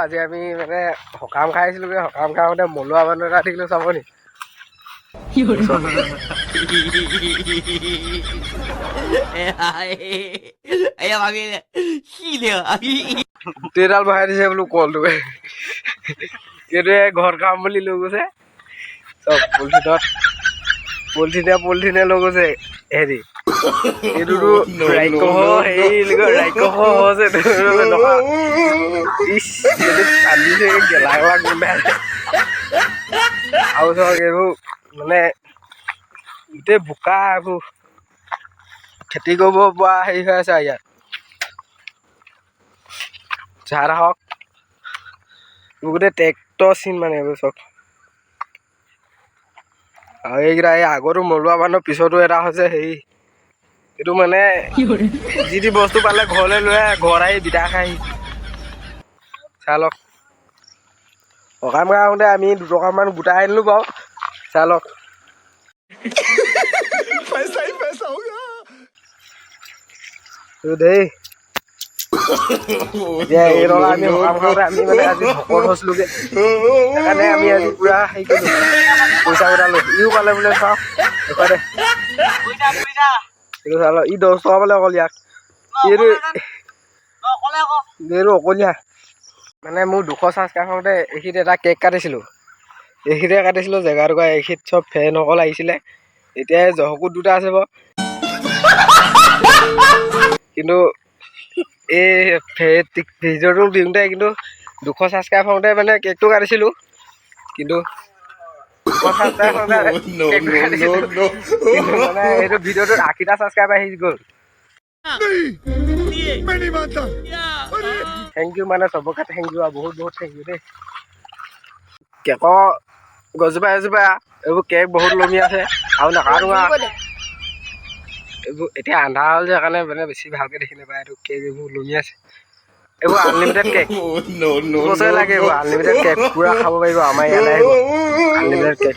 আজি আমি মানে সকাম খাইছিলোগে সকাম খাওঁতে মলুৱা মানুহ এটা দেখিলো চাব নি গোটেইডাল বহাই দিছে বোলো কলটো সেইটোৱে ঘৰত খাম বুলি লৈ গৈছে চব পলিথিনে লৈ গৈছে হেৰি এইটোতো ৰাক্ষস হেৰি ৰাক্ষস হৈছে পানীছে গেলা গেলা গোন্ধাই আৰু চক এইবোৰ মানে গোটেই বোকা এইবোৰ খেতি কৰিব পৰা হেৰি হৈ আছে ইয়াত ঝাৰ হওক গোটেই ট্ৰেক্টৰ চিন মানে এইবোৰ চব আৰু এইকেইটা এই আগতো মৰুৱা মানুহৰ পিছতো এটা হৈছে হেৰি এইটো মানে যি টি বস্তু পালে ঘৰলৈ লৈ আহে ঘৰত আহি বিটা খাই চাই লওক সকাম খাওঁতে আমি 2 টকামান গোটাই আনিলো বাৰু চাই লওক দেই এই টকা আমি সকাম খাওঁতে আমি মানে আজি ভকত হৈছিলোগে সেইকাৰণে আমি আজি পুৰা হেৰি কৰিলো পইচা গোটালো ইও পালে বোলে চাওঁ দেখুৱাই দে চাই লওক ই 10 টকা পালে অকল ইয়াক এইটো অকলীয়া মানে মোৰ 200 চাবস্ক্ৰাইব খাওঁতে এইখিনিত এটা কেক কাটিছিলোঁ এইখিনিতে কাটিছিলোঁ জেগা টুকুৰা এইখিনিত চব ফেন অকল আহিছিলে এতিয়া জহকুত 2টা আছে বাৰু কিন্তু এই ভিডিঅ'টো দিওঁতে কিন্তু 200 ছাবস্ক্ৰাইব হওঁতে মানে কেকটো কাটিছিলোঁ কিন্তু 200 ছাবস্ক্ৰাইব হওঁতে কেকটো কাটিছিলোঁ কিন্তু মানে এইটো ভিডিঅ'টোত 80টা ছাবস্ক্ৰাইব আহি গ'ল থেংক ইউ মানে চবকে থেংক ইউ আৰু বহুত থেংক ইউ দেই কেকৰ গছজোপা এজোপা এইবোৰ কেক বহুত লমি আছে আৰু নাকাটো এইবোৰ এতিয়া আন্ধাৰ হ'ল যে সেইকাৰণে মানে বেছি ভালকৈ দেখি নাপায় এইটো কেক এইবোৰ লমি আছে এইবোৰ আনলিমিটেড কেক বছৰে লাগে এইবোৰ আনলিমিটেড কেক পুৰা খাব পাৰিব আমাৰ ইয়ালৈ আহিব আনলিমিটেড কেক